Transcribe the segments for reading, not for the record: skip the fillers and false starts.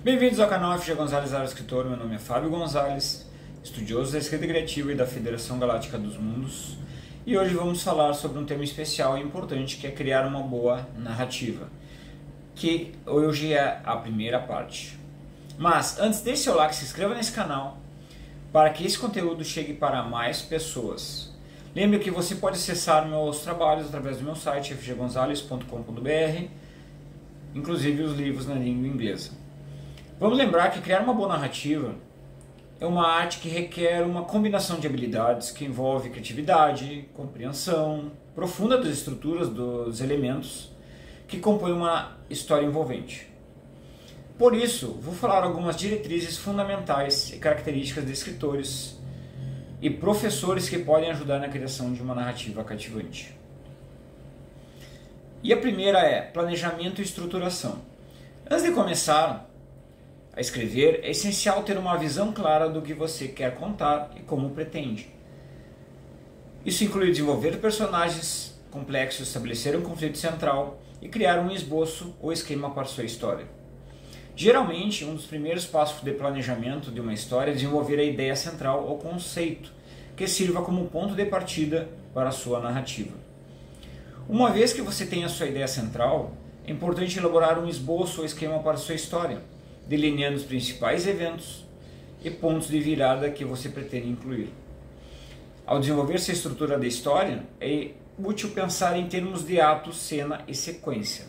Bem-vindos ao canal FG Gonzalez Área Escritor. Meu nome é Fábio Gonzalez, estudioso da escrita criativa e da Federação Galáctica dos Mundos, e hoje vamos falar sobre um tema especial e importante, que é criar uma boa narrativa, que hoje é a primeira parte. Mas antes, deixe seu like, se inscreva nesse canal para que esse conteúdo chegue para mais pessoas. Lembre que você pode acessar meus trabalhos através do meu site fggonzalez.com.br, inclusive os livros na língua inglesa. Vamos lembrar que criar uma boa narrativa é uma arte que requer uma combinação de habilidades que envolve criatividade, compreensão profunda das estruturas dos elementos que compõem uma história envolvente. Por isso, vou falar algumas diretrizes fundamentais e características de escritores e professores que podem ajudar na criação de uma narrativa cativante. E a primeira é planejamento e estruturação. Antes de começar a escrever, é essencial ter uma visão clara do que você quer contar e como pretende. Isso inclui desenvolver personagens complexos, estabelecer um conflito central e criar um esboço ou esquema para sua história. Geralmente, um dos primeiros passos de planejamento de uma história é desenvolver a ideia central ou conceito, que sirva como ponto de partida para a sua narrativa. Uma vez que você tem a sua ideia central, é importante elaborar um esboço ou esquema para a sua história, delineando os principais eventos e pontos de virada que você pretende incluir. Ao desenvolver essa estrutura da história, é útil pensar em termos de ato, cena e sequência.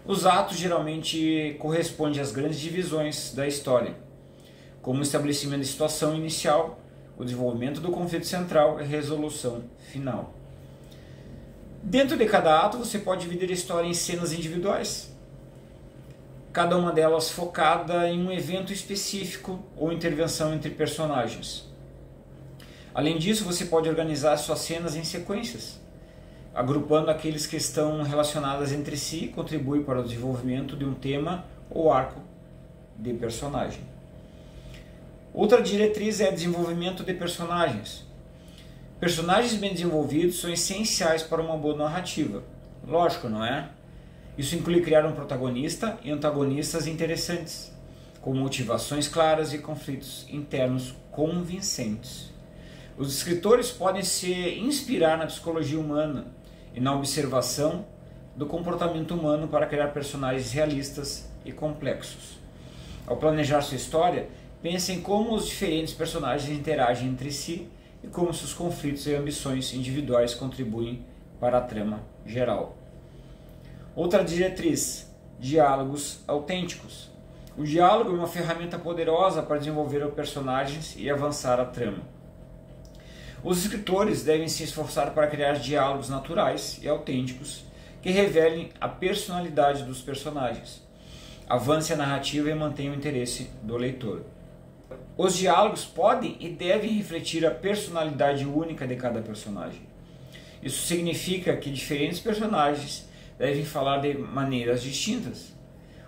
Os atos geralmente correspondem às grandes divisões da história, como o estabelecimento de situação inicial, o desenvolvimento do conflito central e a resolução final. Dentro de cada ato, você pode dividir a história em cenas individuais, cada uma delas focada em um evento específico ou intervenção entre personagens. Além disso, você pode organizar suas cenas em sequências, agrupando aqueles que estão relacionados entre si e contribuem para o desenvolvimento de um tema ou arco de personagem. Outra diretriz é desenvolvimento de personagens. Personagens bem desenvolvidos são essenciais para uma boa narrativa. Lógico, não é? Isso inclui criar um protagonista e antagonistas interessantes, com motivações claras e conflitos internos convincentes. Os escritores podem se inspirar na psicologia humana e na observação do comportamento humano para criar personagens realistas e complexos. Ao planejar sua história, pense em como os diferentes personagens interagem entre si e como seus conflitos e ambições individuais contribuem para a trama geral. Outra diretriz: diálogos autênticos. O diálogo é uma ferramenta poderosa para desenvolver os personagens e avançar a trama. Os escritores devem se esforçar para criar diálogos naturais e autênticos que revelem a personalidade dos personagens, avance a narrativa e mantenha o interesse do leitor. Os diálogos podem e devem refletir a personalidade única de cada personagem. Isso significa que diferentes personagens devem falar de maneiras distintas,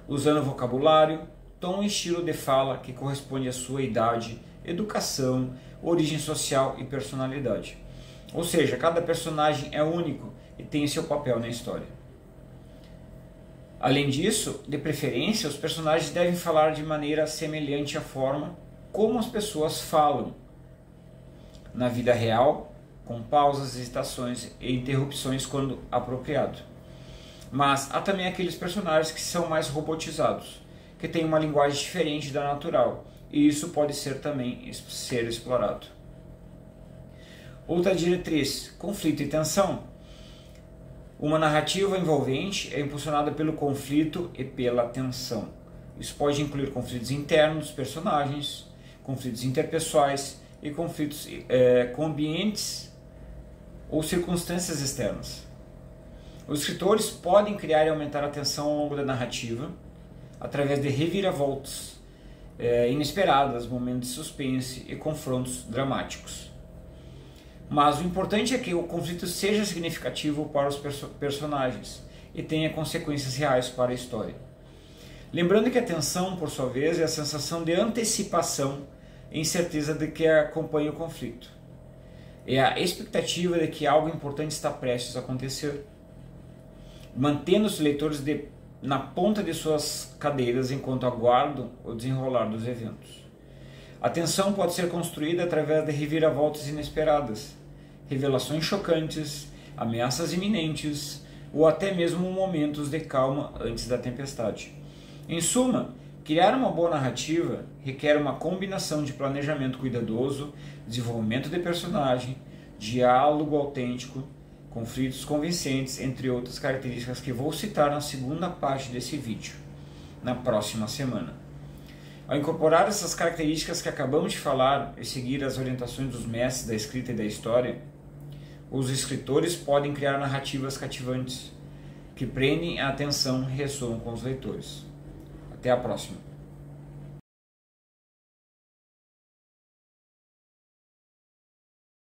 usando vocabulário, tom e estilo de fala que corresponde à sua idade, educação, origem social e personalidade. Ou seja, cada personagem é único e tem seu papel na história. Além disso, de preferência, os personagens devem falar de maneira semelhante à forma como as pessoas falam na vida real, com pausas, hesitações e interrupções quando apropriado. Mas há também aqueles personagens que são mais robotizados, que têm uma linguagem diferente da natural, e isso pode também ser explorado. Outra diretriz: conflito e tensão. Uma narrativa envolvente é impulsionada pelo conflito e pela tensão. Isso pode incluir conflitos internos dos personagens, conflitos interpessoais e conflitos com ambientes ou circunstâncias externas. Os escritores podem criar e aumentar a tensão ao longo da narrativa através de reviravoltas inesperadas, momentos de suspense e confrontos dramáticos. Mas o importante é que o conflito seja significativo para os personagens e tenha consequências reais para a história. Lembrando que a tensão, por sua vez, é a sensação de antecipação e incerteza de que acompanha o conflito. É a expectativa de que algo importante está prestes a acontecer, mantendo os leitores de na ponta de suas cadeiras enquanto aguardam o desenrolar dos eventos. A tensão pode ser construída através de reviravoltas inesperadas, revelações chocantes, ameaças iminentes ou até mesmo momentos de calma antes da tempestade. Em suma, criar uma boa narrativa requer uma combinação de planejamento cuidadoso, desenvolvimento de personagem, diálogo autêntico, conflitos convincentes, entre outras características que vou citar na segunda parte desse vídeo, na próxima semana. Ao incorporar essas características que acabamos de falar e seguir as orientações dos mestres da escrita e da história, os escritores podem criar narrativas cativantes, que prendem a atenção e ressoam com os leitores. Até a próxima.